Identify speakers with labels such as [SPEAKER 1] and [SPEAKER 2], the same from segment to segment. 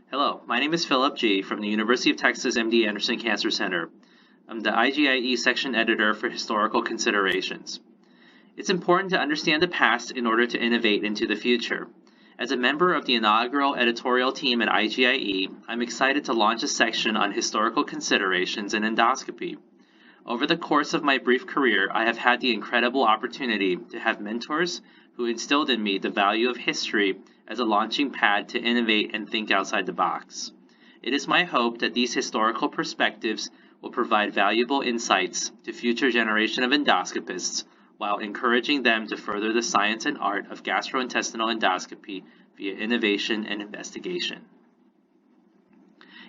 [SPEAKER 1] Hello, my name is Philip G. from the University of Texas MD Anderson Cancer Center. I'm the iGIE section editor for historical considerations. It's important to understand the past in order to innovate into the future. As a member of the inaugural editorial team at iGIE, I'm excited to launch a section on historical considerations in endoscopy. Over the course of my brief career, I have had the incredible opportunity to have mentors who instilled in me the value of history as a launching pad to innovate and think outside the box. It is my hope that these historical perspectives will provide valuable insights to future generation of endoscopists while encouraging them to further the science and art of gastrointestinal endoscopy via innovation and investigation.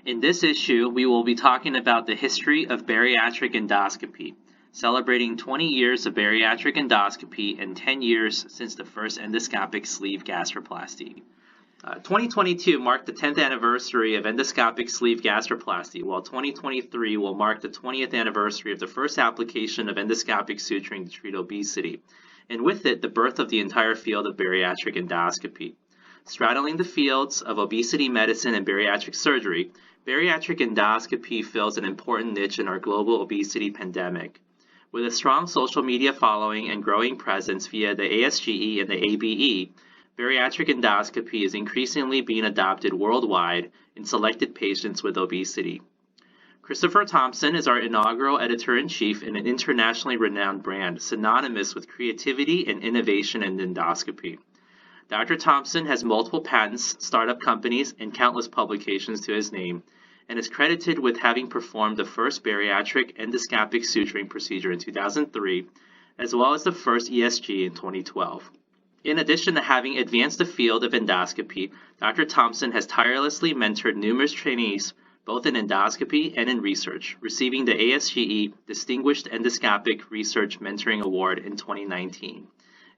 [SPEAKER 1] In this issue, we will be talking about the history of bariatric endoscopy, celebrating 20 years of bariatric endoscopy and 10 years since the first endoscopic sleeve gastroplasty. 2022 marked the 10th anniversary of endoscopic sleeve gastroplasty, while 2023 will mark the 20th anniversary of the first application of endoscopic suturing to treat obesity, and with it, the birth of the entire field of bariatric endoscopy. Straddling the fields of obesity medicine and bariatric surgery, bariatric endoscopy fills an important niche in our global obesity pandemic. With a strong social media following and growing presence via the ASGE and the ABE, bariatric endoscopy is increasingly being adopted worldwide in selected patients with obesity. Christopher Thompson is our inaugural editor-in-chief in an internationally renowned brand, synonymous with creativity and innovation in endoscopy. Dr. Thompson has multiple patents, startup companies, and countless publications to his name, and is credited with having performed the first bariatric endoscopic suturing procedure in 2003, as well as the first ESG in 2012. In addition to having advanced the field of endoscopy, Dr. Thompson has tirelessly mentored numerous trainees, both in endoscopy and in research, receiving the ASGE Distinguished Endoscopic Research Mentoring Award in 2019.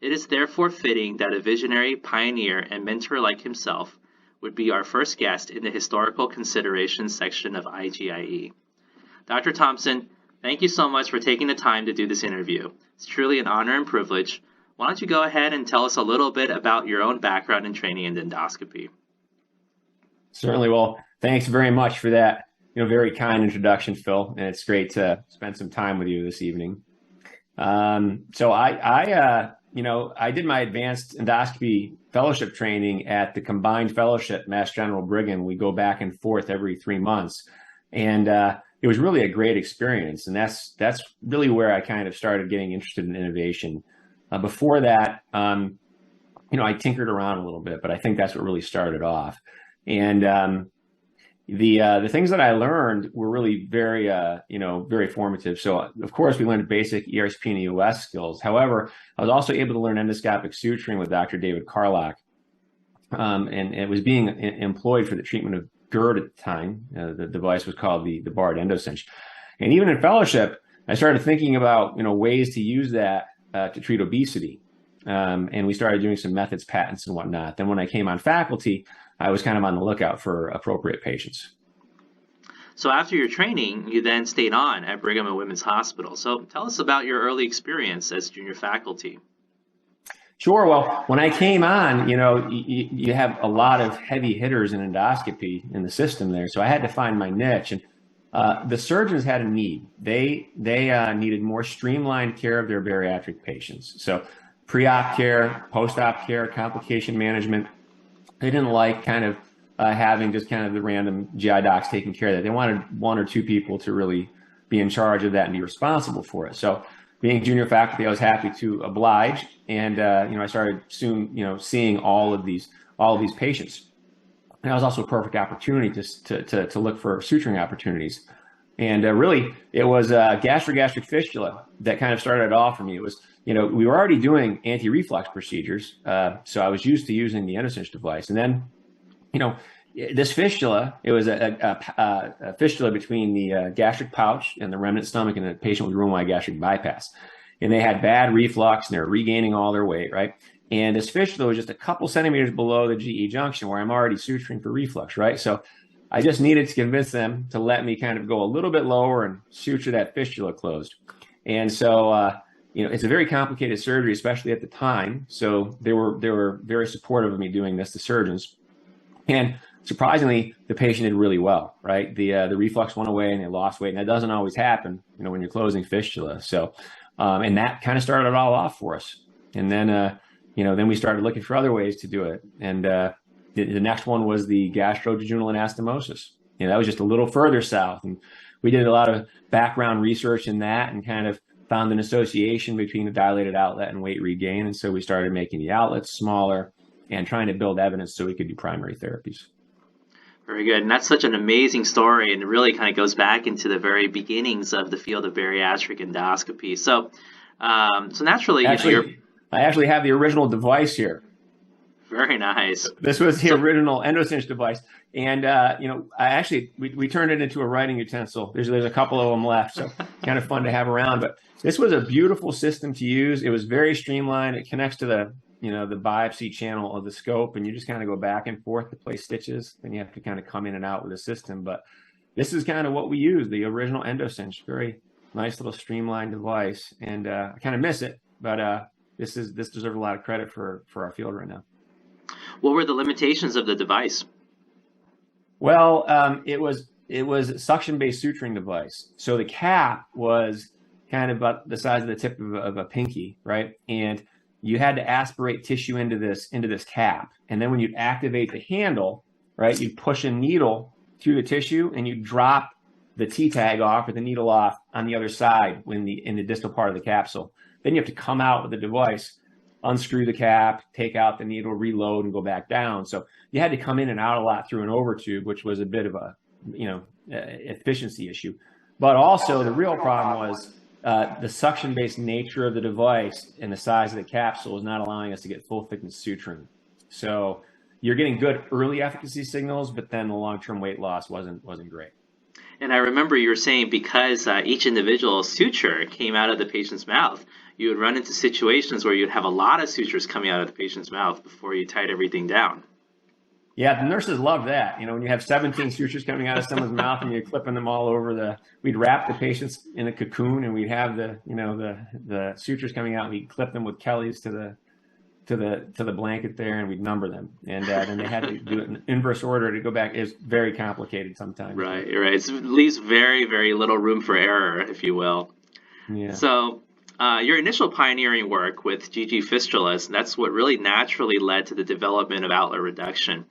[SPEAKER 1] It is therefore fitting that a visionary, pioneer, and mentor like himself would be our first guest in the historical considerations section of iGIE. Dr. Thompson, thank you so much for taking the time to do this interview. It's truly an honor and privilege. Why don't you go ahead and tell us a little bit about your own background and training in endoscopy?
[SPEAKER 2] Certainly. Well, thanks very much for that, very kind introduction, Phil. And it's great to spend some time with you this evening. So I did my advanced endoscopy fellowship training at the combined fellowship, Mass General Brigham. We go back and forth every 3 months. And it was really a great experience. And that's really where I kind of started getting interested in innovation. Before that, I tinkered around a little bit, but I think that's what really started off. And the things that I learned were really very, very formative. So, of course, we learned basic ERCP and EOS skills. However, I was also able to learn endoscopic suturing with Dr. David Carlock. And it was being employed for the treatment of GERD at the time. The device was called the barred endocinch. And even in fellowship, I started thinking about, ways to use that to treat obesity. And we started doing some methods, patents, and whatnot. Then when I came on faculty, I was kind of on the lookout for appropriate patients.
[SPEAKER 1] So after your training, you then stayed on at Brigham and Women's Hospital. So tell us about your early experience as junior faculty.
[SPEAKER 2] Sure. Well, when I came on, you have a lot of heavy hitters in endoscopy in the system there. So I had to find my niche. And the surgeons had a need. They needed more streamlined care of their bariatric patients. So pre-op care, post-op care, complication management. They didn't like kind of having just kind of the random GI docs taking care of that. They wanted 1 or 2 people to really be in charge of that and be responsible for it. So being junior faculty, I was happy to oblige. And, I started soon, seeing all of these patients. And that was also a perfect opportunity to look for suturing opportunities. And really, it was gastric fistula that kind of started it off for me. It was, we were already doing anti-reflux procedures, so I was used to using the endocinch device. And then, this fistula, it was a fistula between the gastric pouch and the remnant stomach in a patient with room-wide gastric bypass. And they had bad reflux, and they were regaining all their weight, right? And this fistula was just a couple centimeters below the GE junction where I'm already suturing for reflux, right? So I just needed to convince them to let me kind of go a little bit lower and suture that fistula closed. And so, it's a very complicated surgery, especially at the time. So they were very supportive of me doing this, the surgeons. And surprisingly, the patient did really well, right? The reflux went away and they lost weight. And that doesn't always happen, when you're closing fistula. So, and that kind of started it all off for us. And then, then we started looking for other ways to do it. And the next one was the gastrojejunal anastomosis. That was just a little further south. And we did a lot of background research in that and kind of found an association between the dilated outlet and weight regain. And so we started making the outlets smaller and trying to build evidence so we could do primary therapies.
[SPEAKER 1] Very good. And that's such an amazing story, and it really kind of goes back into the very beginnings of the field of bariatric endoscopy. So, naturally,
[SPEAKER 2] I actually have the original device here.
[SPEAKER 1] Very nice.
[SPEAKER 2] This was the original EndoCinch device. And, we turned it into a writing utensil. There's a couple of them left, so kind of fun to have around. But this was a beautiful system to use. It was very streamlined. It connects to the biopsy channel of the scope, and you just kind of go back and forth to place stitches. Then you have to kind of come in and out with the system. But this is kind of what we use, the original EndoCinch. Very nice little streamlined device. And I kind of miss it, but this deserves a lot of credit for our field right now.
[SPEAKER 1] What were the limitations of the device?
[SPEAKER 2] Well, it was a suction-based suturing device. So the cap was kind of about the size of the tip of a pinky, right? And you had to aspirate tissue into this cap. And then when you'd activate the handle, right, you'd push a needle through the tissue and you drop the T-tag off or the needle off on the other side in the distal part of the capsule. Then you have to come out with the device, unscrew the cap, take out the needle, reload, and go back down. So you had to come in and out a lot through an overtube, which was a bit of a, efficiency issue. But also the real problem was the suction-based nature of the device and the size of the capsule is not allowing us to get full thickness suturing. So you're getting good early efficacy signals, but then the long-term weight loss wasn't great.
[SPEAKER 1] And I remember you were saying because each individual suture came out of the patient's mouth, you would run into situations where you'd have a lot of sutures coming out of the patient's mouth before you tied everything down.
[SPEAKER 2] Yeah, the nurses love that. When you have 17 sutures coming out of someone's mouth and you're clipping them all over we'd wrap the patients in a cocoon and we'd have the sutures coming out and we'd clip them with Kellys to the blanket there and we'd number them. And then they had to do it in inverse order to go back. It's very complicated sometimes. Right.
[SPEAKER 1] It leaves very, very little room for error, if you will. Yeah. So your initial pioneering work with GG fistulas, that's what really naturally led to the development of outlet reduction.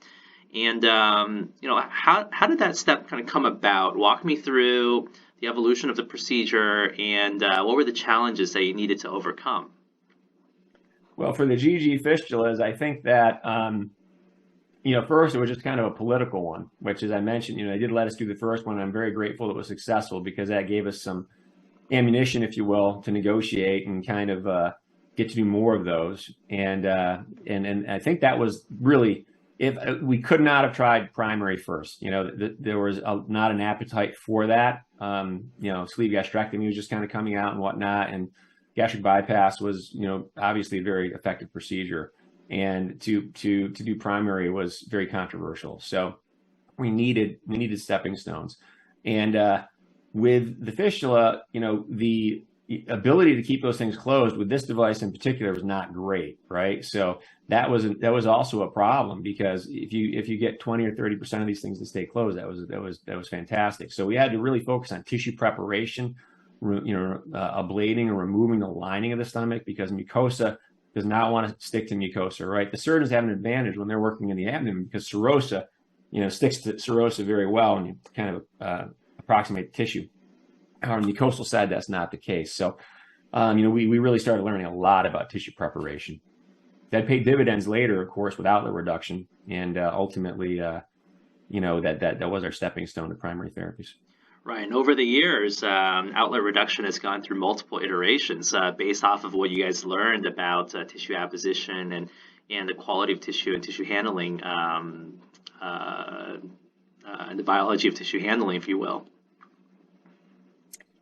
[SPEAKER 1] And, how did that step kind of come about? Walk me through the evolution of the procedure and what were the challenges that you needed to overcome?
[SPEAKER 2] Well, for the GG fistulas, I think that, first it was just kind of a political one, which, as I mentioned, they did let us do the first one. I'm very grateful it was successful because that gave us some ammunition, if you will, to negotiate and kind of get to do more of those. And I think that was really, if we could not have tried primary first, there was not an appetite for that. Sleeve gastrectomy was just kind of coming out and whatnot. And gastric bypass was, obviously a very effective procedure. And to do primary was very controversial. So we needed stepping stones. And with the fistula, the ability to keep those things closed with this device in particular was not great, right? So that was also a problem because if you get 20 or 30% of these things to stay closed, that was fantastic. So we had to really focus on tissue preparation, ablating or removing the lining of the stomach because mucosa does not want to stick to mucosa, right? The surgeons have an advantage when they're working in the abdomen because serosa, sticks to serosa very well and you kind of approximate tissue. On the mucosal side, that's not the case. So, we really started learning a lot about tissue preparation. That paid dividends later, of course, with outlet reduction, and ultimately, that was our stepping stone to primary therapies.
[SPEAKER 1] Right, and over the years, outlet reduction has gone through multiple iterations based off of what you guys learned about tissue apposition and the quality of tissue and tissue handling, and the biology of tissue handling, if you will.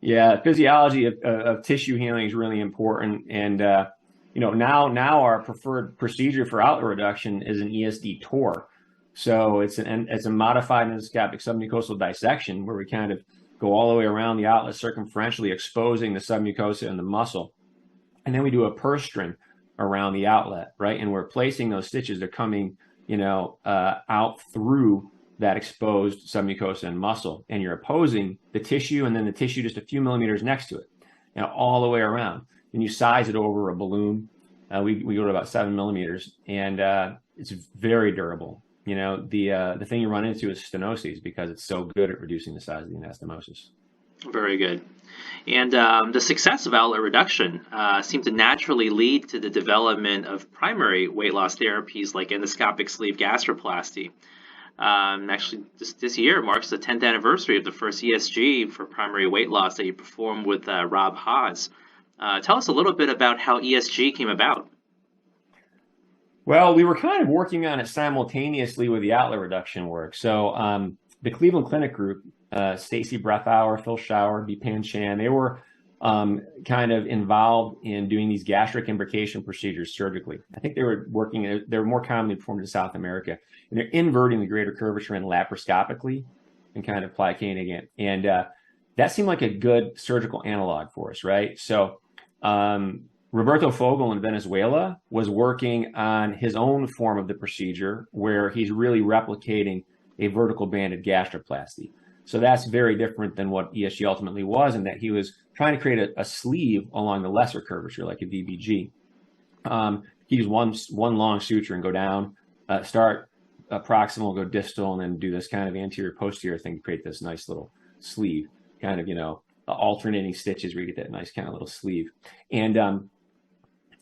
[SPEAKER 2] Yeah, physiology of tissue handling is really important, and now our preferred procedure for outlet reduction is an ESD TOR. So it's a modified endoscopic submucosal dissection where we kind of go all the way around the outlet circumferentially, exposing the submucosa and the muscle, and then we do a purse string around the outlet, right? And we're placing those stitches. They're coming, out through that exposed submucosa and muscle, and you're opposing the tissue and then the tissue just a few millimeters next to it, all the way around. And you size it over a balloon. We go to about 7 millimeters, and it's very durable. The thing you run into is stenoses because it's so good at reducing the size of the anastomosis.
[SPEAKER 1] Very good. And the success of outlet reduction seemed to naturally lead to the development of primary weight loss therapies like endoscopic sleeve gastroplasty. Actually, this year marks the 10th anniversary of the first ESG for primary weight loss that you performed with Rob Haas. Tell us a little bit about how ESG came about.
[SPEAKER 2] Well, we were kind of working on it simultaneously with the outlet reduction work. So the Cleveland Clinic group, Stacy Breathauer, Phil Schauer, Bipan Chan, they were kind of involved in doing these gastric imbrication procedures surgically. I think they were more commonly performed in South America. And they're inverting the greater curvature and laparoscopically and kind of plicating it. And that seemed like a good surgical analog for us, right? So Roberto Fogel in Venezuela was working on his own form of the procedure where he's really replicating a vertical banded gastroplasty. So that's very different than what ESG ultimately was, in that he was trying to create a sleeve along the lesser curvature, like a VBG. He used one long suture and go down, start proximal, go distal, and then do this kind of anterior posterior thing to create this nice little sleeve, kind of, alternating stitches where you get that nice kind of little sleeve. And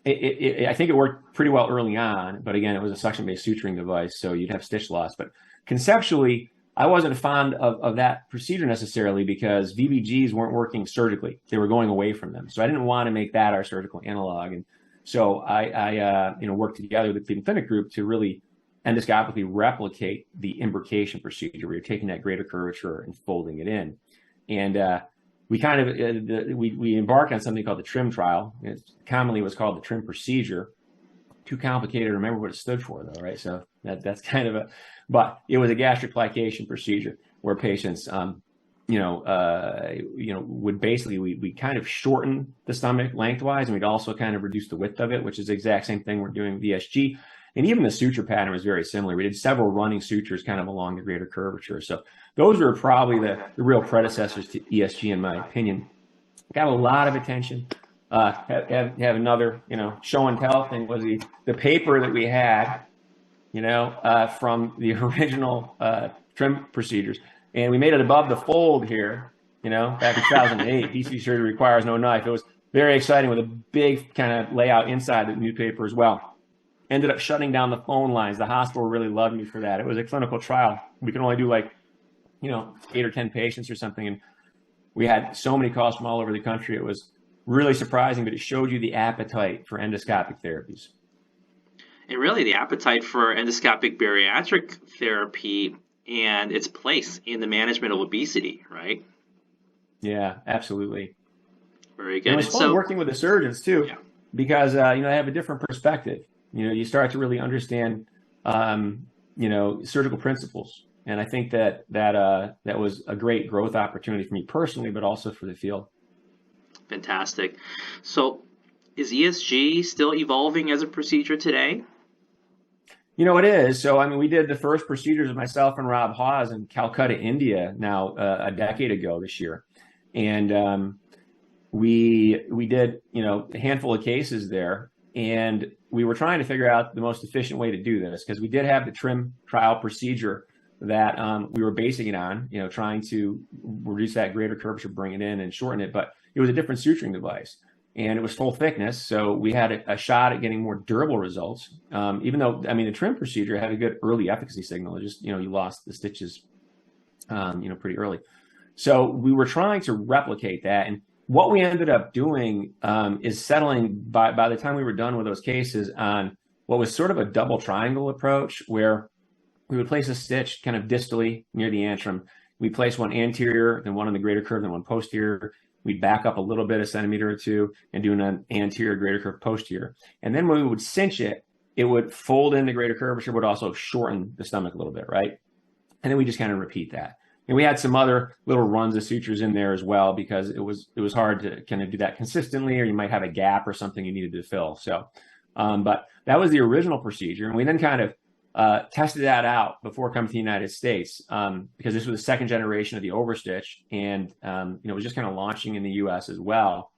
[SPEAKER 2] I think it worked pretty well early on, but again, it was a suction-based suturing device, so you'd have stitch loss. But conceptually, I wasn't fond of that procedure necessarily because VBGs weren't working surgically. They were going away from them. So I didn't want to make that our surgical analog. And so I worked together with the Cleveland Clinic group to really endoscopically replicate the imbrication procedure where you're taking that greater curvature and folding it in. And we kind of, we embarked on something called the TRIM trial. It commonly was called the TRIM procedure. Too complicated to remember what it stood for, though, right? So that's kind of but it was a gastric plication procedure where patients, would basically, we kind of shorten the stomach lengthwise, and we'd also kind of reduce the width of it, which is the exact same thing we're doing with ESG. And even the suture pattern was very similar. We did several running sutures kind of along the greater curvature. So those were probably the real predecessors to ESG, in my opinion. Got a lot of attention. Have another, show and tell thing was the paper that we had, from the original TRIM procedures. And we made it above the fold here, back in 2008. DC surgery requires no knife. It was very exciting with a big kind of layout inside the new paper as well. Ended up shutting down the phone lines. The hospital really loved me for that. It was a clinical trial. We could only do 8 or 10 patients or something. And we had so many calls from all over the country. It was really surprising, but it showed you the appetite for endoscopic therapies.
[SPEAKER 1] And really the appetite for endoscopic bariatric therapy and its place in the management of obesity, right?
[SPEAKER 2] Yeah, absolutely.
[SPEAKER 1] Very good.
[SPEAKER 2] And it was fun working with the surgeons too, because they have a different perspective. You start to really understand, surgical principles. And I think that was a great growth opportunity for me personally, but also for the field.
[SPEAKER 1] Fantastic. So is ESG still evolving as a procedure today?
[SPEAKER 2] It is. So, we did the first procedures of myself and Rob Haas in Calcutta, India, now a decade ago this year. And we did, a handful of cases there. And we were trying to figure out the most efficient way to do this because we did have the TRIM trial procedure that we were basing it on, trying to reduce that greater curvature, bring it in and shorten it. But it was a different suturing device. And it was full thickness, so we had a shot at getting more durable results. Even though, the TRIM procedure had a good early efficacy signal. It just, you lost the stitches, pretty early. So we were trying to replicate that. And what we ended up doing is settling, by the time we were done with those cases, on what was sort of a double triangle approach, where we would place a stitch kind of distally near the antrum. We'd place one anterior, then one on the greater curve, then one posterior. We'd back up a little bit, a centimeter or two, and do an anterior greater curve posterior. And then when we would cinch it, it would fold in the greater curvature, but also shorten the stomach a little bit, right? And then we just kind of repeat that. And we had some other little runs of sutures in there as well, because it was hard to kind of do that consistently, or you might have a gap or something you needed to fill. So, but that was the original procedure. And we then kind of tested that out before coming to the United States because this was the second generation of the overstitch, and it was just kind of launching in the U.S. as well.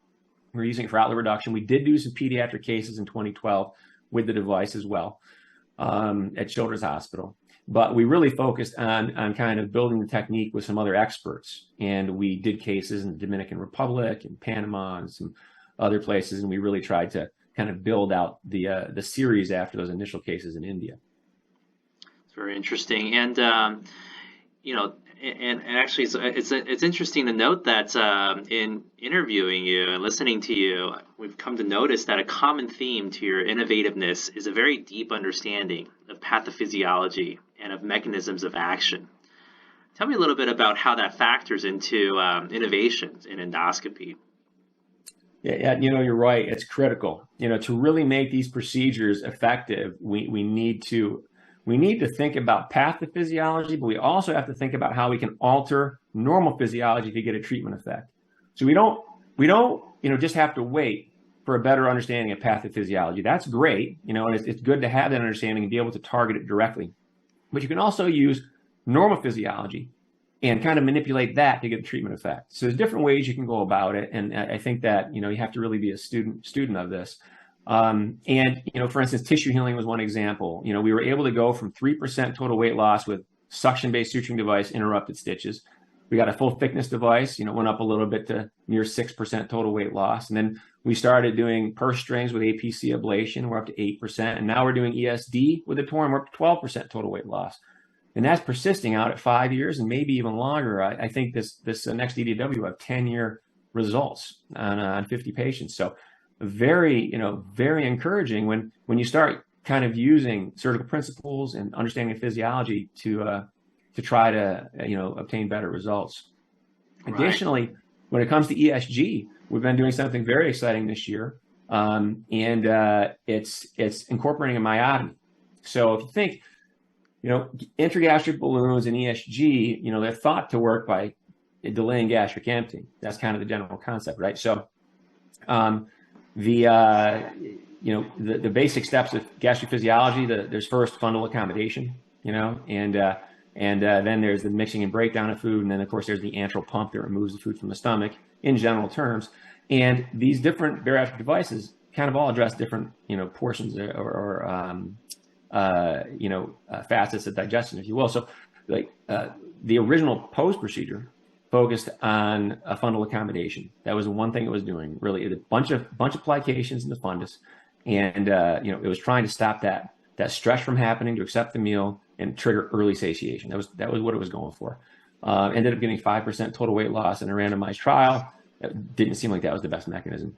[SPEAKER 2] We're using it for outlet reduction. We did do some pediatric cases in 2012 with the device as well at Children's Hospital. But we really focused on kind of building the technique with some other experts. And we did cases in the Dominican Republic and Panama and some other places. And we really tried to kind of build out the series after those initial cases in India.
[SPEAKER 1] It's very interesting. And, and actually it's interesting to note that in interviewing you and listening to you, we've come to notice that a common theme to your innovativeness is a very deep understanding of pathophysiology and of mechanisms of action. Tell me a little bit about how that factors into innovations in endoscopy.
[SPEAKER 2] Yeah, you're right. It's critical. To really make these procedures effective, we need to think about pathophysiology, but we also have to think about how we can alter normal physiology to get a treatment effect. So we don't just have to wait for a better understanding of pathophysiology. That's great, and it's good to have that understanding and be able to target it directly. But you can also use normal physiology and kind of manipulate that to get a treatment effect. So there's different ways you can go about it, and I think that you have to really be a student of this. For instance, tissue healing was one example. We were able to go from 3% total weight loss with suction-based suturing device, interrupted stitches. We got a full thickness device, went up a little bit to near 6% total weight loss. And then we started doing purse strings with APC ablation. We're up to 8%. And now we're doing ESD with a Torium. We're up to 12% total weight loss. And that's persisting out at 5 years and maybe even longer. I think this next EDW will have 10-year results on 50 patients. So very encouraging when you start kind of using surgical principles and understanding of physiology to try to obtain better results. Right. Additionally, when it comes to ESG, we've been doing something very exciting this year, and it's incorporating a myotomy. So if you think, intragastric balloons and ESG, they're thought to work by delaying gastric emptying. That's kind of the general concept, right? So the basic steps of gastric physiology, there's first fundal accommodation, and then there's the mixing and breakdown of food, and then of course there's the antral pump that removes the food from the stomach in general terms. And these different bariatric devices kind of all address different portions or facets of digestion, if you will. So like the original post procedure focused on a fundal accommodation. That was the one thing it was doing, really. A bunch of plications in the fundus, and it was trying to stop that stress from happening, to accept the meal and trigger early satiation. That was what it was going for. Ended up getting 5% total weight loss in a randomized trial. It didn't seem like that was the best mechanism.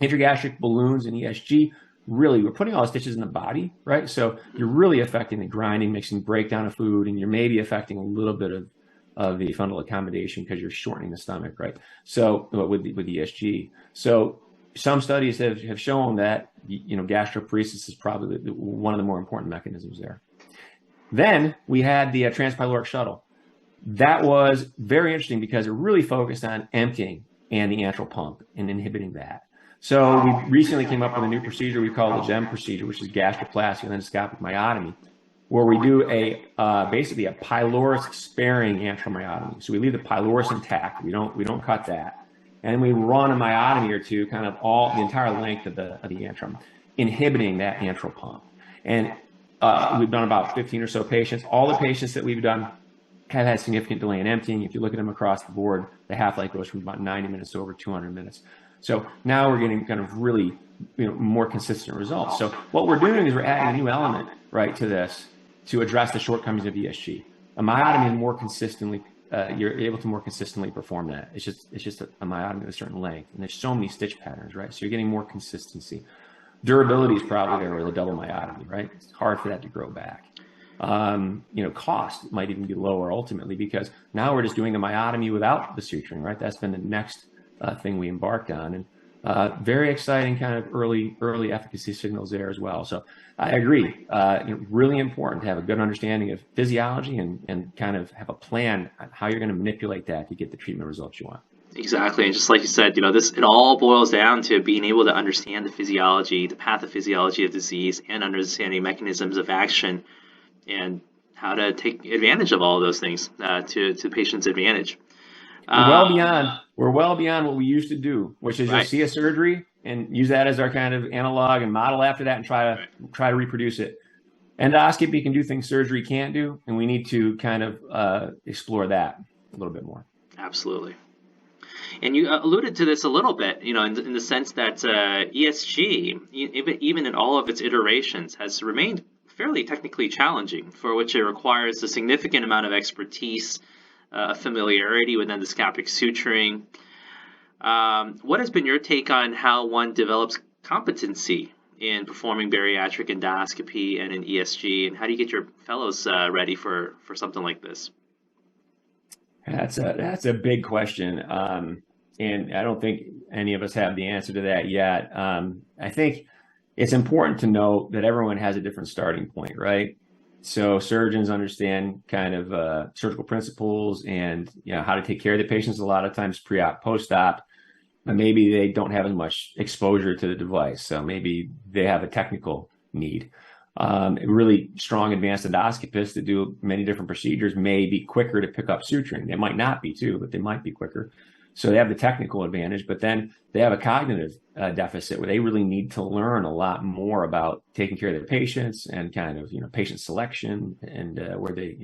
[SPEAKER 2] Intragastric balloons and ESG, really, we're putting all the stitches in the body, right? So you're really affecting the grinding, mixing, breakdown of food, and you're maybe affecting a little bit of the fundal accommodation because you're shortening the stomach, right? So with ESG. So some studies have shown that gastroparesis is probably one of the more important mechanisms there. Then we had the transpyloric shuttle. That was very interesting because it really focused on emptying and the antral pump and inhibiting that. So we recently came up with a new procedure we call the GEM procedure, which is gastroplasty and endoscopic myotomy, where we do basically a pylorus sparing antral myotomy. So we leave the pylorus intact. We don't cut that, and we run a myotomy or two, kind of the entire length of the antrum, inhibiting that antral pump. And we've done about 15 or so patients. All the patients that we've done have had significant delay in emptying. If you look at them across the board, the half-life goes from about 90 minutes to over 200 minutes. So now we're getting kind of really more consistent results. So what we're doing is we're adding a new element, right, to this to address the shortcomings of ESG. A myotomy is more consistently, you're able to more consistently perform that. It's just a myotomy of a certain length, and there's so many stitch patterns, right? So you're getting more consistency. Durability is probably there with a double myotomy, right? It's hard for that to grow back. Cost might even be lower ultimately because now we're just doing a myotomy without the suturing, right? That's been the next thing we embarked on, and very exciting kind of early efficacy signals there as well. So I agree, really important to have a good understanding of physiology and kind of have a plan on how you're going to manipulate that to get the treatment results you want.
[SPEAKER 1] Exactly, and just like you said, it all boils down to being able to understand the physiology, the pathophysiology of disease, and understanding mechanisms of action and how to take advantage of all of those things to the patient's advantage.
[SPEAKER 2] We're well beyond what we used to do, which is
[SPEAKER 1] Right.
[SPEAKER 2] just see a surgery and use that as our kind of analog and model after that and try to reproduce it. Endoscopy can do things surgery can't do, and we need to kind of explore that a little bit more.
[SPEAKER 1] Absolutely. And you alluded to this a little bit, in the sense that ESG, even in all of its iterations, has remained fairly technically challenging, for which it requires a significant amount of expertise, familiarity with endoscopic suturing. What has been your take on how one develops competency in performing bariatric endoscopy and in ESG, and how do you get your fellows ready for something like this?
[SPEAKER 2] That's a big question, and I don't think any of us have the answer to that yet. I think it's important to note that everyone has a different starting point, right? So surgeons understand kind of surgical principles and how to take care of the patients a lot of times pre-op, post-op. But maybe they don't have as much exposure to the device, so maybe they have a technical need. Really strong advanced endoscopists that do many different procedures may be quicker to pick up suturing. They might not be too, but they might be quicker. So they have the technical advantage, but then they have a cognitive deficit where they really need to learn a lot more about taking care of their patients and kind of, patient selection and where they,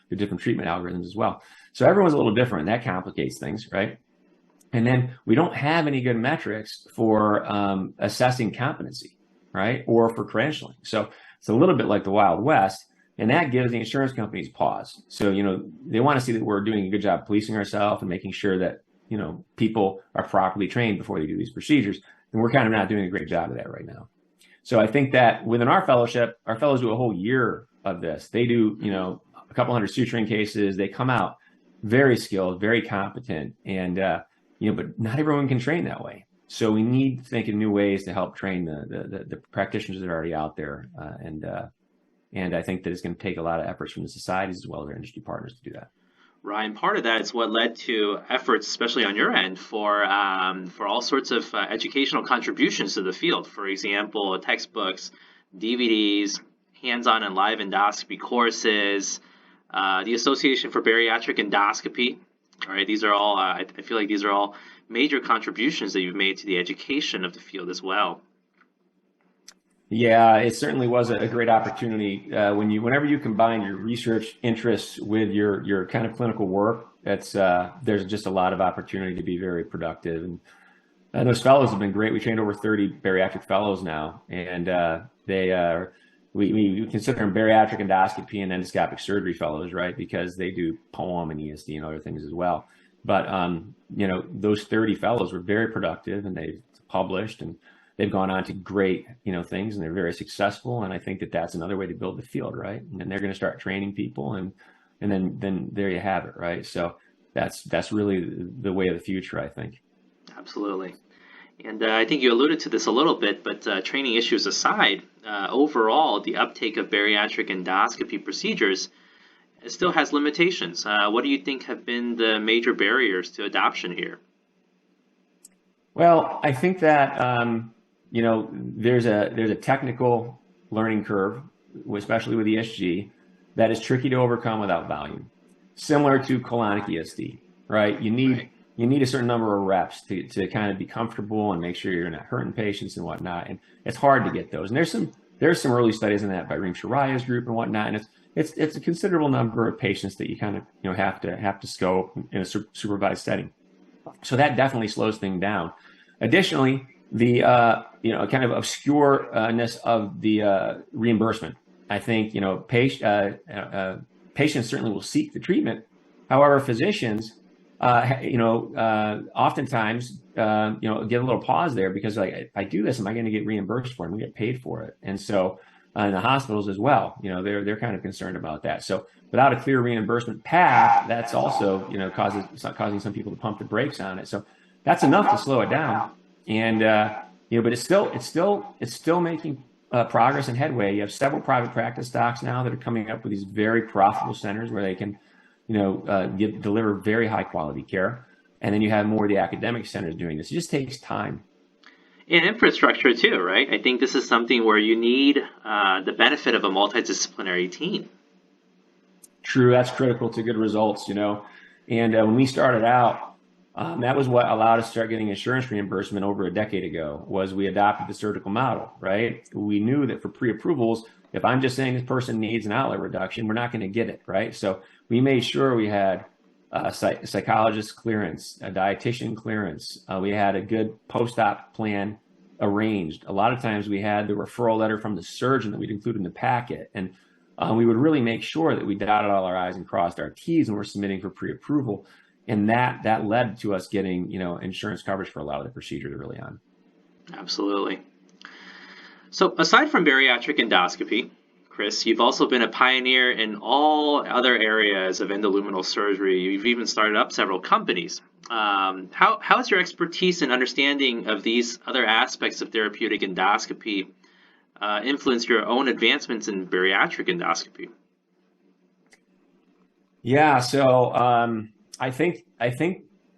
[SPEAKER 2] the different treatment algorithms as well. So everyone's a little different. That complicates things, right? And then we don't have any good metrics for assessing competency, right? Or for credentialing. So it's a little bit like the Wild West, and that gives the insurance companies pause. So, they want to see that we're doing a good job policing ourselves and making sure that, people are properly trained before they do these procedures. And we're kind of not doing a great job of that right now. So I think that within our fellowship, our fellows do a whole year of this. They do, a couple hundred suturing cases. They come out very skilled, very competent, and, but not everyone can train that way. So we need to think of new ways to help train the practitioners that are already out there. And I think that it's going to take a lot of efforts from the societies as well as our industry partners to do that.
[SPEAKER 1] Ryan, part of that is what led to efforts, especially on your end, for all sorts of educational contributions to the field. For example, textbooks, DVDs, hands-on and live endoscopy courses, the Association for Bariatric Endoscopy. All right, these are all, I feel like these are all major contributions that you've made to the education of the field as well.
[SPEAKER 2] Yeah, it certainly was a great opportunity. Whenever you combine your research interests with your kind of clinical work, there's just a lot of opportunity to be very productive. And those fellows have been great. We trained over 30 bariatric fellows now, and we consider them bariatric endoscopy and endoscopic surgery fellows, right? Because they do POEM and ESD and other things as well. But those 30 fellows were very productive, and they've published and they've gone on to great, things, and they're very successful. And I think that that's another way to build the field, right? And then they're going to start training people, and then there you have it, right? So that's really the way of the future, I think.
[SPEAKER 1] Absolutely. And I think you alluded to this a little bit, but training issues aside, overall, the uptake of bariatric endoscopy procedures still has limitations. What do you think have been the major barriers to adoption here?
[SPEAKER 2] Well, I think that there's a technical learning curve, especially with ESG, that is tricky to overcome without volume. Similar to colonic ESD, right? You need a certain number of reps to kind of be comfortable and make sure you're not hurting patients and whatnot. And it's hard to get those. And there's some early studies in that by Reem Sharaya's group and whatnot. And it's a considerable number of patients that you kind of have to scope in a supervised setting. So that definitely slows things down. Additionally, the kind of obscureness of the reimbursement. I think patients certainly will seek the treatment. However, physicians, oftentimes get a little pause there because like, if I do this, am I going to get reimbursed for it? Am I going to get paid for it? And so in the hospitals as well, they're kind of concerned about that. So without a clear reimbursement path, that's also causing some people to pump the brakes on it. So that's enough to slow it down. And but it's still making progress and headway. You have several private practice docs now that are coming up with these very profitable centers where they can deliver very high quality care. And then you have more of the academic centers doing this. It just takes time.
[SPEAKER 1] And infrastructure too, right? I think this is something where you need the benefit of a multidisciplinary team.
[SPEAKER 2] True, that's critical to good results, you know. And when we started out, that was what allowed us to start getting insurance reimbursement over a decade ago, was we adopted the surgical model, right? We knew that for pre-approvals, if I'm just saying this person needs an outlet reduction, we're not going to get it, right? So we made sure we had psychologist clearance, a dietitian clearance. We had a good post-op plan arranged. A lot of times we had the referral letter from the surgeon that we'd include in the packet. And we would really make sure that we dotted all our I's and crossed our T's when we're submitting for pre-approval. And that led to us getting, you know, insurance coverage for a lot of the procedures early on.
[SPEAKER 1] Absolutely. So aside from bariatric endoscopy, Chris, you've also been a pioneer in all other areas of endoluminal surgery. You've even started up several companies. How has your expertise and understanding of these other aspects of therapeutic endoscopy influenced your own advancements in bariatric endoscopy?
[SPEAKER 2] Yeah, so I think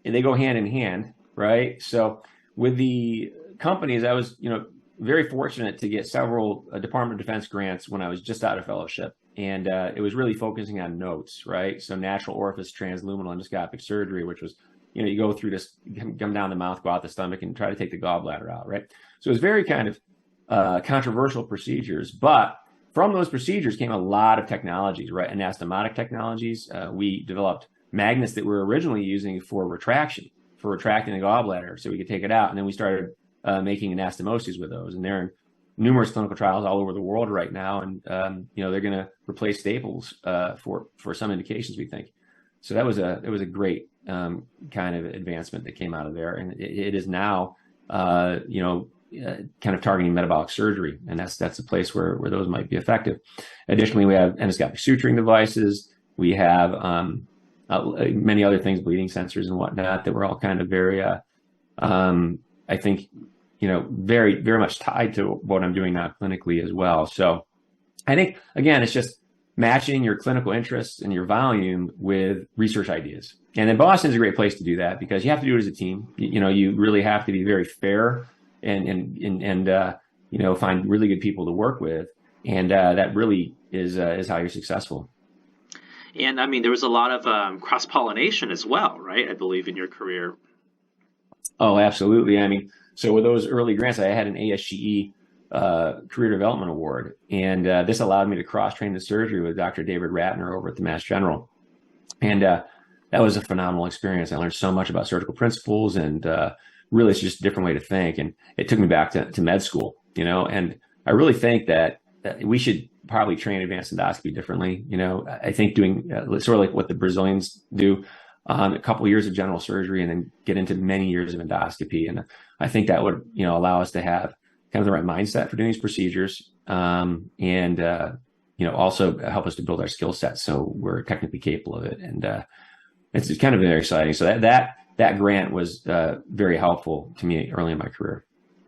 [SPEAKER 2] they go hand in hand, right? So with the companies, I was, you know, very fortunate to get several Department of Defense grants when I was just out of fellowship. And it was really focusing on notes, right? So natural orifice transluminal endoscopic surgery, which was, you know, you go through this, come down the mouth, go out the stomach, and try to take the gallbladder out, right? So it was very kind of controversial procedures. But from those procedures came a lot of technologies, right? Anastomotic technologies. We developed magnets that we were originally using for retraction, for retracting the gallbladder so we could take it out. And then we started making anastomoses with those, and they're in numerous clinical trials all over the world right now. And you know, they're going to replace staples for some indications, we think. So it was a great kind of advancement that came out of there, and it is now you know, kind of targeting metabolic surgery, and that's a place where those might be effective. Additionally, we have endoscopic suturing devices. We have many other things, bleeding sensors and whatnot, that were all kind of very I think, you know, very, very much tied to what I'm doing now clinically as well. So I think, again, it's just matching your clinical interests and your volume with research ideas. And then Boston is a great place to do that because you have to do it as a team. You know, you really have to be very fair and you know, find really good people to work with. And that really is how you're successful.
[SPEAKER 1] And I mean, there was a lot of cross-pollination as well, right? I believe in your career.
[SPEAKER 2] Oh, absolutely. I mean, so with those early grants, I had an ASGE Career Development Award, and this allowed me to cross-train the surgery with Dr. David Ratner over at the Mass General. And that was a phenomenal experience. I learned so much about surgical principles, and really it's just a different way to think. And it took me back to med school, you know, and I really think that we should probably train advanced endoscopy differently. You know, I think doing sort of like what the Brazilians do, a couple of years of general surgery and then get into many years of endoscopy. And I think that would, you know, allow us to have kind of the right mindset for doing these procedures, and you know, also help us to build our skill set so we're technically capable of it. And it's kind of very exciting. So that grant was very helpful to me early in my career.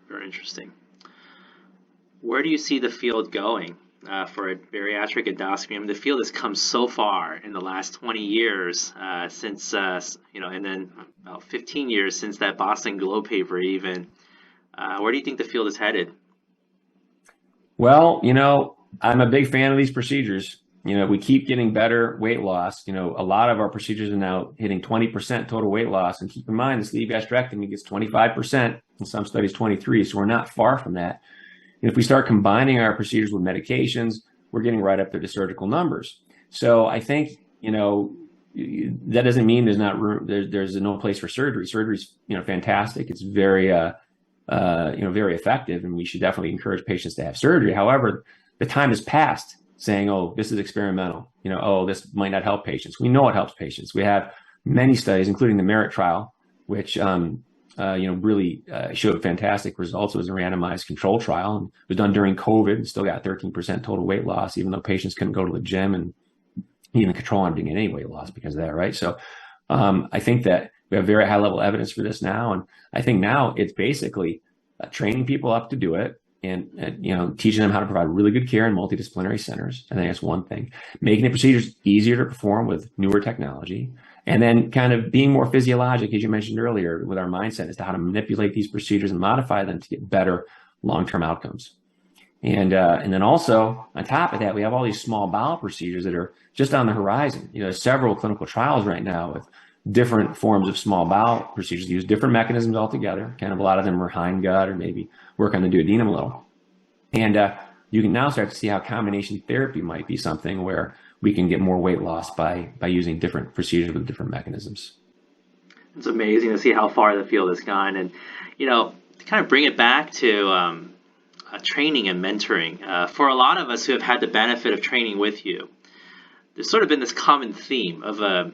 [SPEAKER 1] Very interesting. Where do you see the field going for a bariatric endoscopy? I mean, the field has come so far in the last 20 years since, you know, and then about 15 years since that Boston Globe paper even. Where do you think the field is headed?
[SPEAKER 2] Well, you know, I'm a big fan of these procedures. You know, we keep getting better weight loss. You know, a lot of our procedures are now hitting 20% total weight loss. And keep in mind, the sleeve gastrectomy gets 25%, in some studies 23%. So we're not far from that. And if we start combining our procedures with medications, we're getting right up there to surgical numbers. So I think, you know, that doesn't mean there's not room. There's no place for surgery. Surgery's, you know, fantastic. It's very, you know, very effective, and we should definitely encourage patients to have surgery. However, the time has passed saying, oh, this is experimental. You know, oh, this might not help patients. We know it helps patients. We have many studies, including the MERIT trial, which, you know, really showed fantastic results. It was a randomized control trial, and it was done during COVID, and still got 13% total weight loss, even though patients couldn't go to the gym, and even the control arm didn't get any weight loss because of that, right? So I think that we have very high level evidence for this now, and I think now it's basically training people up to do it, and you know, teaching them how to provide really good care in multidisciplinary centers. I think that's one thing. Making the procedures easier to perform with newer technology, and then kind of being more physiologic, as you mentioned earlier, with our mindset as to how to manipulate these procedures and modify them to get better long-term outcomes. And then also on top of that, we have all these small bowel procedures that are just on the horizon. Several clinical trials right now with different forms of small bowel procedures, use different mechanisms altogether. Kind of a lot of them are hindgut or maybe work on the duodenum a little. And you can now start to see how combination therapy might be something where we can get more weight loss by using different procedures with different mechanisms.
[SPEAKER 1] It's amazing to see how far the field has gone. And, to kind of bring it back to training and mentoring, for a lot of us who have had the benefit of training with you, there's sort of been this common theme of a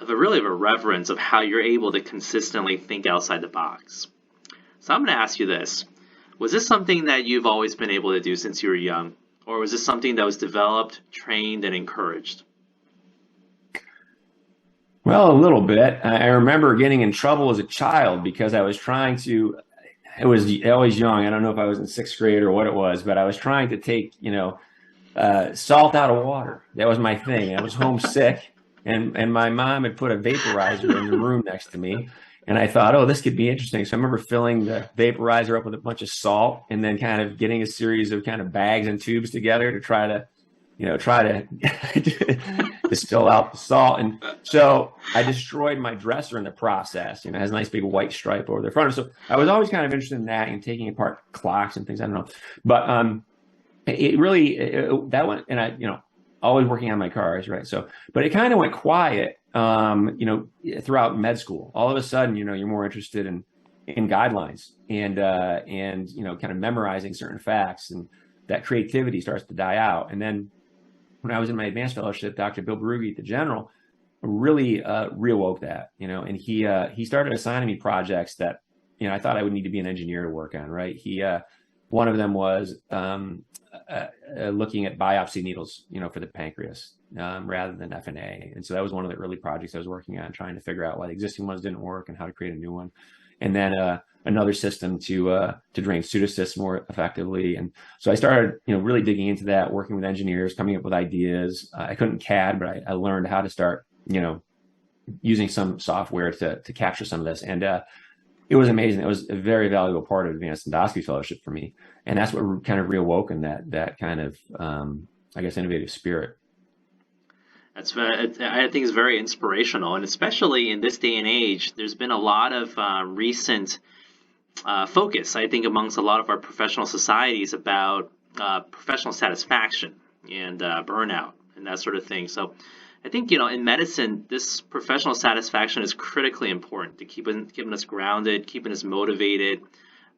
[SPEAKER 1] reverence of how you're able to consistently think outside the box. So I'm going to ask you this. Was this something that you've always been able to do since you were young? Or was this something that was developed, trained, and encouraged?
[SPEAKER 2] Well, a little bit. I remember getting in trouble as a child because I was trying to, I was young. I don't know if I was in sixth grade or what it was, but I was trying to take, salt out of water. That was my thing. I was homesick, and my mom had put a vaporizer in the room next to me. And I thought, oh, this could be interesting. So I remember filling the vaporizer up with a bunch of salt and then kind of getting a series of kind of bags and tubes together to try to distill out the salt. And so I destroyed my dresser in the process. It has a nice big white stripe over the front. So I was always kind of interested in that and taking apart clocks and things. I don't know. But that went, and I, always working on my cars, right? So, but it kind of went quiet, throughout med school. All of a sudden, you're more interested in guidelines and kind of memorizing certain facts, and that creativity starts to die out. And then when I was in my advanced fellowship, Dr. Bill Berrugi at the General really reawoke that, and he started assigning me projects that, I thought I would need to be an engineer to work on, right? One of them was looking at biopsy needles, for the pancreas rather than FNA. And so that was one of the early projects I was working on, trying to figure out why the existing ones didn't work and how to create a new one. And then another system to drain pseudocysts more effectively. And so I started, really digging into that, working with engineers, coming up with ideas. I couldn't CAD, but I learned how to start, using some software to capture some of this. And it was amazing. It was a very valuable part of advanced endoscopy fellowship for me. And that's what kind of reawoken that kind of, innovative spirit.
[SPEAKER 1] I think it's very inspirational. And especially in this day and age, there's been a lot of recent focus, I think, amongst a lot of our professional societies about professional satisfaction and burnout and that sort of thing. So I think, in medicine, this professional satisfaction is critically important to keeping us grounded, keeping us motivated,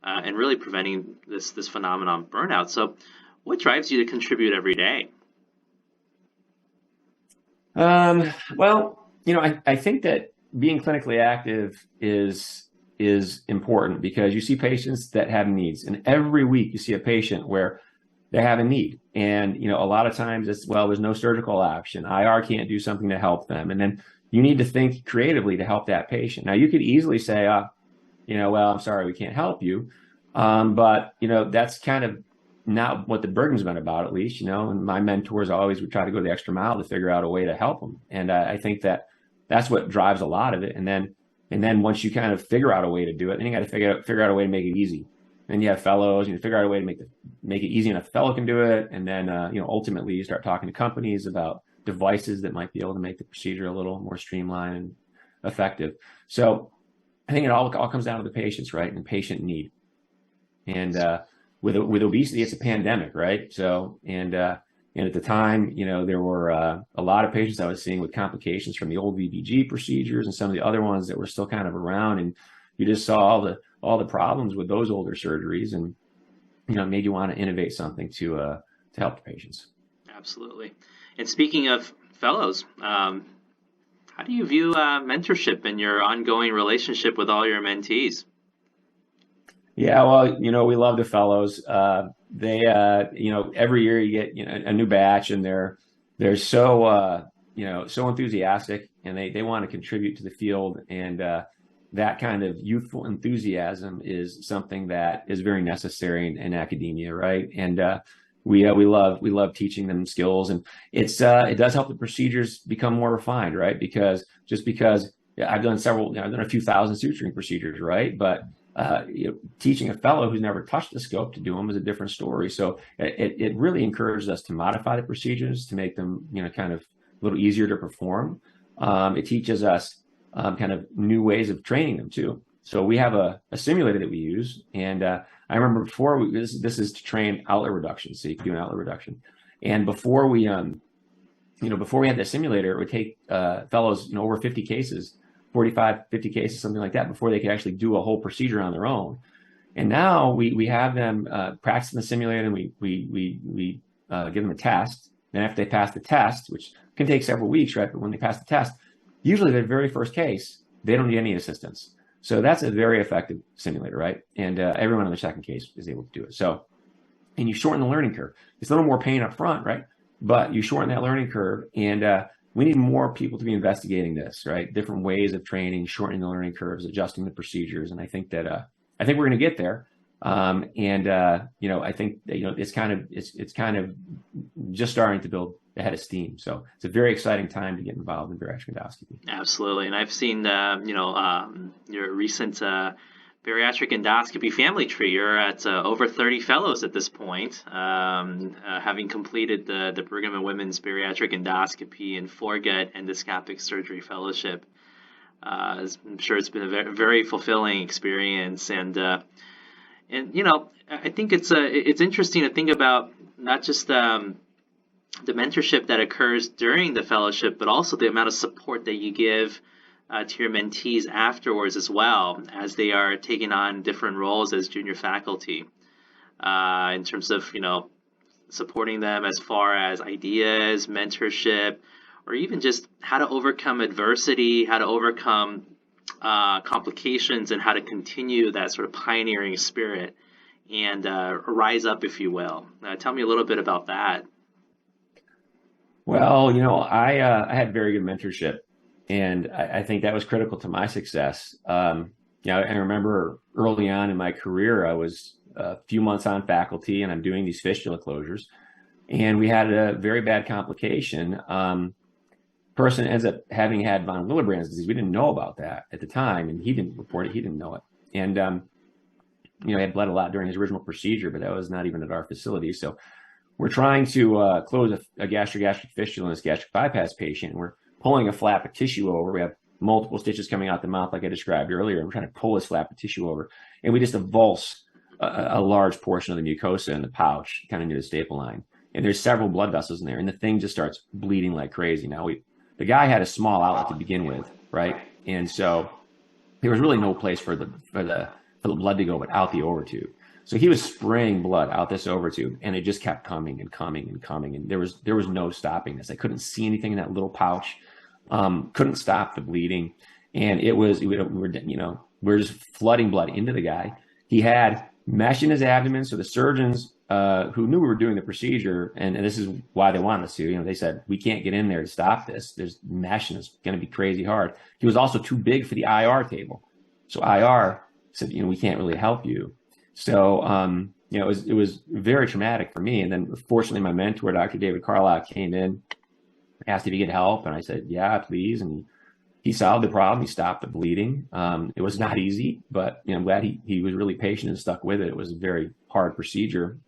[SPEAKER 1] and really preventing this phenomenon of burnout. So what drives you to contribute every day?
[SPEAKER 2] Well, I think that being clinically active is important because you see patients that have needs, and every week you see a patient where they have a need. And, a lot of times it's, well, there's no surgical option. IR can't do something to help them. And then you need to think creatively to help that patient. Now, you could easily say, well, I'm sorry, we can't help you. But, that's kind of not what the burden's been about, at least, and my mentors always would try to go the extra mile to figure out a way to help them. And I think that's what drives a lot of it. And then once you kind of figure out a way to do it, then you got to figure out a way to make it easy. And you have fellows, figure out a way to make it easy enough a fellow can do it. And then, ultimately you start talking to companies about devices that might be able to make the procedure a little more streamlined and effective. So I think it all comes down to the patients, right? And patient need. And with obesity, it's a pandemic, right? So, and at the time, there were a lot of patients I was seeing with complications from the old VBG procedures and some of the other ones that were still kind of around. And you just saw all the problems with those older surgeries, and made you want to innovate something to help the patients.
[SPEAKER 1] Absolutely. And speaking of fellows, how do you view mentorship and your ongoing relationship with all your mentees?
[SPEAKER 2] Yeah, well, we love the fellows. They, every year you get a new batch, and they're so so enthusiastic, and they want to contribute to the field, and that kind of youthful enthusiasm is something that is very necessary in academia, right? And we love teaching them skills, and it does help the procedures become more refined, right? Because I've done a few thousand suturing procedures, right? But Teaching a fellow who's never touched the scope to do them is a different story. So it really encourages us to modify the procedures to make them, kind of a little easier to perform. It teaches us kind of new ways of training them too. So we have a simulator that we use, and I remember before this is to train outlet reduction, so you can do an outlet reduction. And before we before we had the simulator, it would take fellows over 50 cases, 45, 50 cases, something like that, before they could actually do a whole procedure on their own. And now we have them practice in the simulator, and we give them a test. And after they pass the test, which can take several weeks, right? But when they pass the test, usually their very first case, they don't need any assistance. So that's a very effective simulator, right? And everyone on the second case is able to do it. So, and you shorten the learning curve. It's a little more pain up front, right? But you shorten that learning curve, and we need more people to be investigating this, right? Different ways of training, shortening the learning curves, adjusting the procedures, and I think that we're going to get there. I think it's kind of just starting to build a head of steam. So it's a very exciting time to get involved in bariatric endoscopy.
[SPEAKER 1] Absolutely, and I've seen your recent bariatric endoscopy family tree. You're at over 30 fellows at this point, having completed the Brigham and Women's Bariatric Endoscopy and Foregut Endoscopic Surgery Fellowship. I'm sure it's been a very, very fulfilling experience, and I think it's interesting to think about not just the mentorship that occurs during the fellowship, but also the amount of support that you give to your mentees afterwards as well, as they are taking on different roles as junior faculty, in terms of supporting them as far as ideas, mentorship, or even just how to overcome adversity, how to overcome complications, and how to continue that sort of pioneering spirit and rise up, if you will. Tell me a little bit about that.
[SPEAKER 2] Well, I had very good mentorship, and I think that was critical to my success. I remember early on in my career, I was a few months on faculty, and I'm doing these fistula closures, and we had a very bad complication. Person ends up having had von Willebrand's disease. We didn't know about that at the time, and he didn't report it. He didn't know it, and he had bled a lot during his original procedure, but that was not even at our facility. So we're trying to close a gastric fistula in this gastric bypass patient. We're pulling a flap of tissue over. We have multiple stitches coming out the mouth, like I described earlier. And we're trying to pull this flap of tissue over, and we just avulse a large portion of the mucosa in the pouch, kind of near the staple line. And there's several blood vessels in there, and the thing just starts bleeding like crazy. Now the guy had a small outlet to begin with, right? And so there was really no place for the blood to go but out the overtube. So he was spraying blood out this overtube, and it just kept coming and coming and coming. And there was no stopping this. I couldn't see anything in that little pouch. Couldn't stop the bleeding. And we're just flooding blood into the guy. He had mesh in his abdomen. So the surgeons who knew we were doing the procedure, and this is why they wanted us to, they said, we can't get in there to stop this. There's mesh, and it's going to be crazy hard. He was also too big for the IR table. So IR said, we can't really help you. So, it was very traumatic for me. And then fortunately, my mentor, Dr. David Carlock, came in, asked if he could help. And I said, yeah, please. And he solved the problem. He stopped the bleeding. It was not easy, but I'm glad he was really patient and stuck with it. It was a very hard procedure.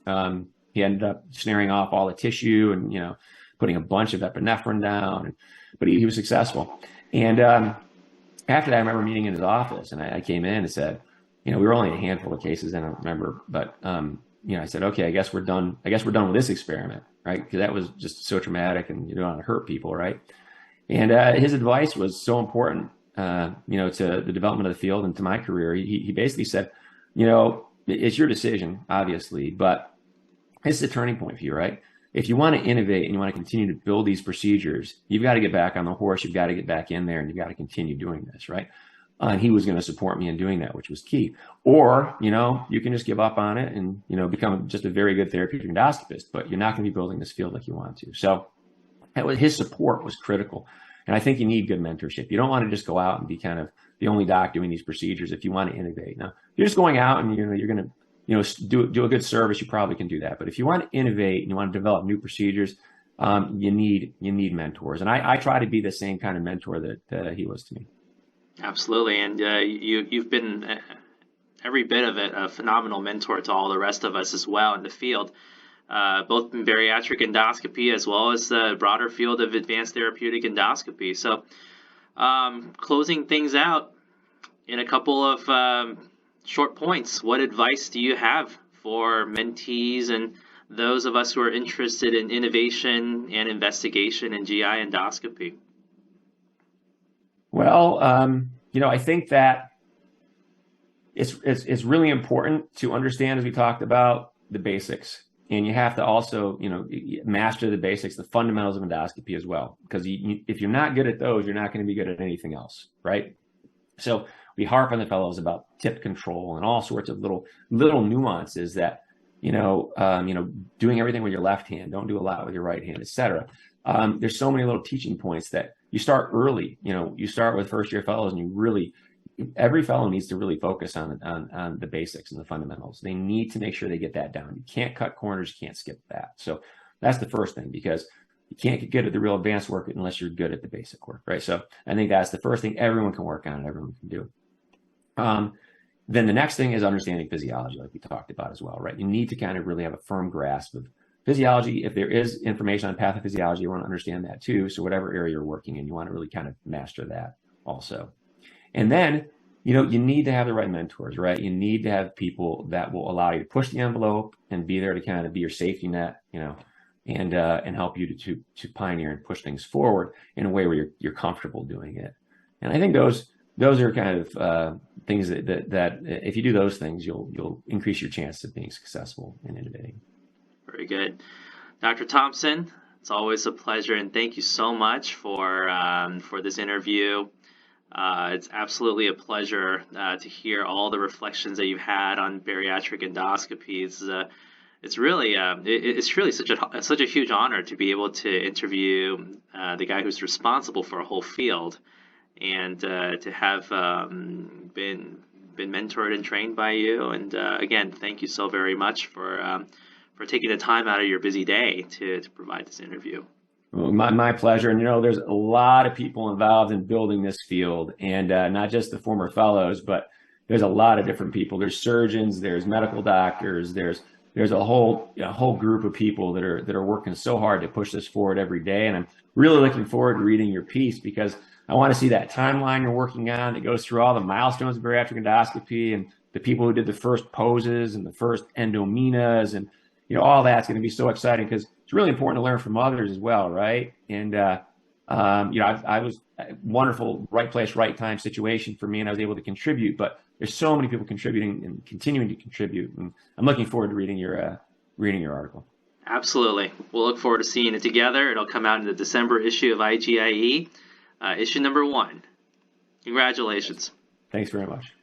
[SPEAKER 2] He ended up snaring off all the tissue and, putting a bunch of epinephrine down, but he was successful. And after that, I remember meeting in his office, and I came in and said, we were only a handful of cases, I don't remember, but I said, okay, I guess we're done with this experiment, right? Because that was just so traumatic, and you don't want to hurt people, right? And his advice was so important, to the development of the field and to my career. He basically said, it's your decision, obviously, but this is a turning point for you, right? If you want to innovate and you want to continue to build these procedures, you've got to get back on the horse. You've got to get back in there, and you've got to continue doing this, right? And he was going to support me in doing that, which was key. Or, you can just give up on it and, become just a very good therapeutic endoscopist, but you're not going to be building this field like you want to. So his support was critical. And I think you need good mentorship. You don't want to just go out and be kind of the only doc doing these procedures if you want to innovate. Now, if you're just going out and you're going to do a good service, you probably can do that. But if you want to innovate and you want to develop new procedures, you need mentors. And I try to be the same kind of mentor that he was to me.
[SPEAKER 1] Absolutely, and you've been every bit of it a phenomenal mentor to all the rest of us as well in the field, both in bariatric endoscopy as well as the broader field of advanced therapeutic endoscopy. So closing things out in a couple of short points, what advice do you have for mentees and those of us who are interested in innovation and investigation in GI endoscopy?
[SPEAKER 2] Well, I think that it's really important to understand, as we talked about, the basics. And you have to also, master the basics, the fundamentals of endoscopy as well. Because if you're not good at those, you're not going to be good at anything else, right? So we harp on the fellows about tip control and all sorts of little nuances that, doing everything with your left hand, don't do a lot with your right hand, etc. There's so many little teaching points that you start early. You start with first-year fellows, and every fellow needs to really focus on the basics and the fundamentals. They need to make sure they get that down. You can't cut corners, you can't skip that. So that's the first thing, because you can't get good at the real advanced work unless you're good at the basic work, right? So I think that's the first thing everyone can work on and everyone can do. Then the next thing is understanding physiology, like we talked about as well, right? You need to kind of really have a firm grasp of physiology. If there is information on pathophysiology, you want to understand that too. So whatever area you're working in, you want to really kind of master that also. And then, you need to have the right mentors, right? You need to have people that will allow you to push the envelope and be there to kind of be your safety net, and help you to pioneer and push things forward in a way where you're comfortable doing it. And I think those are kind of things that if you do those things, you'll increase your chance of being successful in innovating.
[SPEAKER 1] Very good. Dr. Thompson, it's always a pleasure, and thank you so much for this interview. It's absolutely a pleasure to hear all the reflections that you've had on bariatric endoscopy. It's really such a huge honor to be able to interview the guy who's responsible for a whole field, and to have been mentored and trained by you. And again, thank you so very much for taking the time out of your busy day to provide this interview.
[SPEAKER 2] Well, my pleasure. And, there's a lot of people involved in building this field, and not just the former fellows, but there's a lot of different people. There's surgeons, there's medical doctors, there's a whole group of people that are working so hard to push this forward every day. And I'm really looking forward to reading your piece, because I want to see that timeline you're working on that goes through all the milestones of bariatric endoscopy and the people who did the first poses and the first endominas, and all that's going to be so exciting, because it's really important to learn from others as well, right? And I was wonderful, right place, right time situation for me, and I was able to contribute. But there's so many people contributing and continuing to contribute, and I'm looking forward to reading your article.
[SPEAKER 1] Absolutely, we'll look forward to seeing it together. It'll come out in the December issue of iGIE, issue number 1. Congratulations.
[SPEAKER 2] Thanks very much.